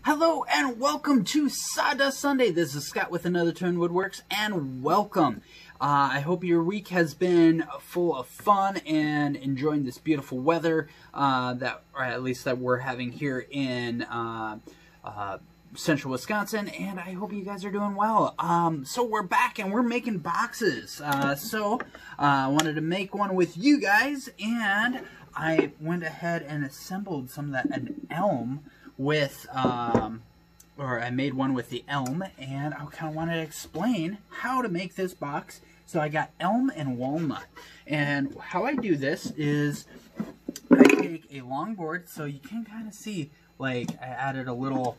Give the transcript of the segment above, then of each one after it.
Hello and welcome to Sawdust Sunday. This is Scott with Another Twin Woodworks, and welcome. I hope your week has been full of fun and enjoying this beautiful weather or at least that we're having here in central Wisconsin, and I hope you guys are doing well. So we're back and we're making boxes. I wanted to make one with you guys, and I went ahead and assembled an elm with, or I made one with the elm, and I kind of wanted to explain how to make this box. So I got elm and walnut, and how I do this is I take a long board, so you can kind of see, like, I added a little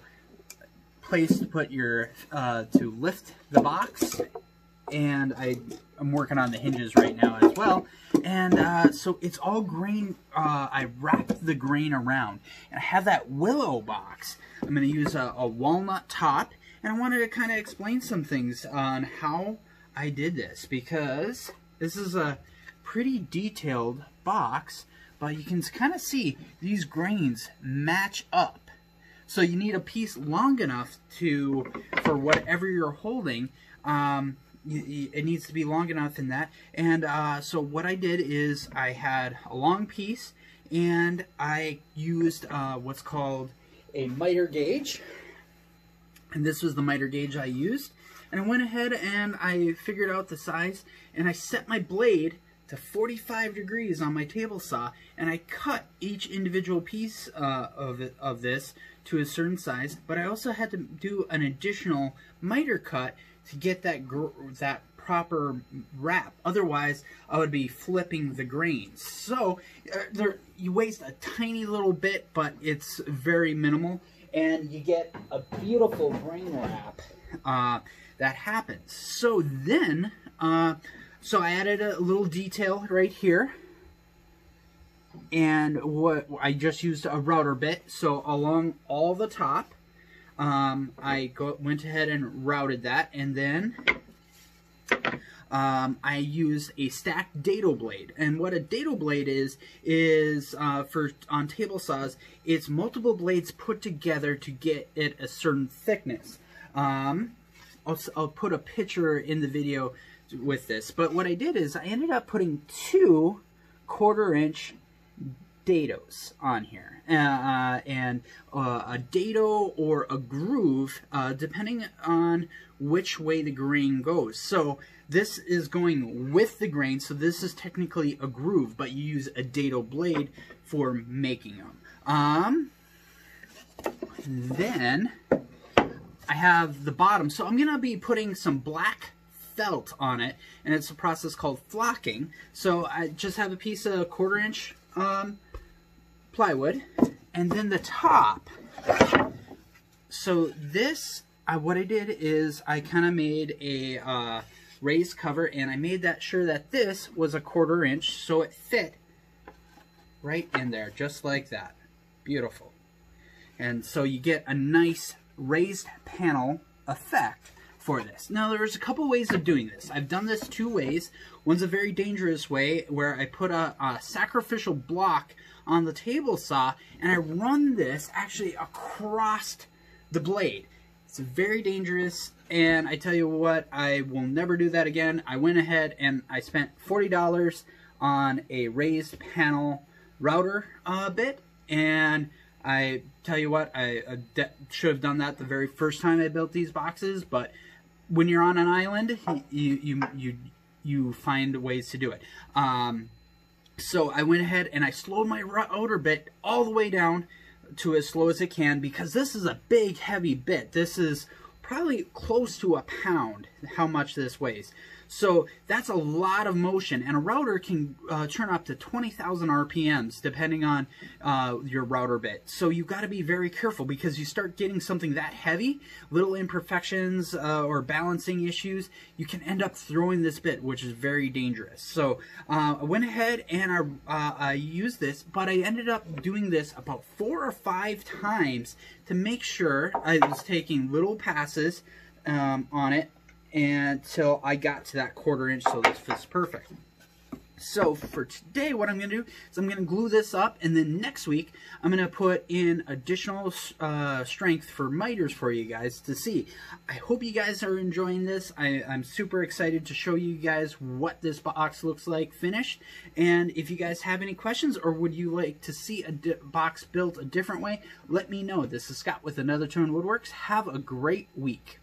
place to put your, to lift the box, and I'm working on the hinges right now as well. And so it's all grain. I wrapped the grain around, and I have that willow box. I'm going to use a walnut top, and I wanted to kind of explain some things on how I did this, because this is a pretty detailed box, but you can kind of see these grains match up. So you need a piece long enough for whatever you're holding. It needs to be long enough in that. And so what I did is I had a long piece, and I used what's called a miter gauge. And this was the miter gauge I used. And I went ahead and I figured out the size, and I set my blade to 45 degrees on my table saw, and I cut each individual piece of this to a certain size. But I also had to do an additional miter cut to get that proper wrap. Otherwise, I would be flipping the grains. So you waste a tiny little bit, but it's very minimal, and you get a beautiful grain wrap that happens. So then, so I added a little detail right here, and I just used a router bit. So along all the top, I went ahead and routed that, and then I used a stacked dado blade. And what a dado blade is on table saws, it's multiple blades put together to get it a certain thickness. I'll put a picture in the video with this, but what I did is I ended up putting 2 1/4-inch dados on here, and a dado or a groove, depending on which way the grain goes. So this is going with the grain, so this is technically a groove, but you use a dado blade for making them. Then I have the bottom, so I'm gonna be putting some black felt on it, and it's a process called flocking. So I just have a piece of 1/4-inch plywood, and then the top. So this, what I did is I kind of made a raised cover, and I made sure that this was a 1/4-inch, so it fit right in there, just like that. Beautiful. And so you get a nice raised panel effect for this. Now, there's a couple ways of doing this. I've done this 2 ways. One's a very dangerous way, where I put a sacrificial block on the table saw, and I run this actually across the blade. It's very dangerous, and I tell you what, I will never do that again. I went ahead and I spent $40 on a raised panel router bit, and I tell you what, I should have done that the very first time I built these boxes, but when you're on an island, you find ways to do it. So I went ahead and I slowed my router bit all the way down to as slow as it can, because this is a big, heavy bit. This is probably close to a pound, how much this weighs. So that's a lot of motion, and a router can turn up to 20,000 RPMs depending on your router bit. So you've got to be very careful, because you start getting something that heavy, little imperfections or balancing issues, you can end up throwing this bit, which is very dangerous. So I went ahead and I used this, but I ended up doing this about 4 or 5 times to make sure I was taking little passes on it until I got to that 1/4-inch, so this fits perfect. So for today, what I'm going to do is I'm going to glue this up, and then next week I'm going to put in additional strength for miters for you guys to see. I hope you guys are enjoying this. I'm super excited to show you guys what this box looks like finished. And if you guys have any questions, or would you like to see a box built a different way, let me know. This is Scott with Another Tone Woodworks. Have a great week.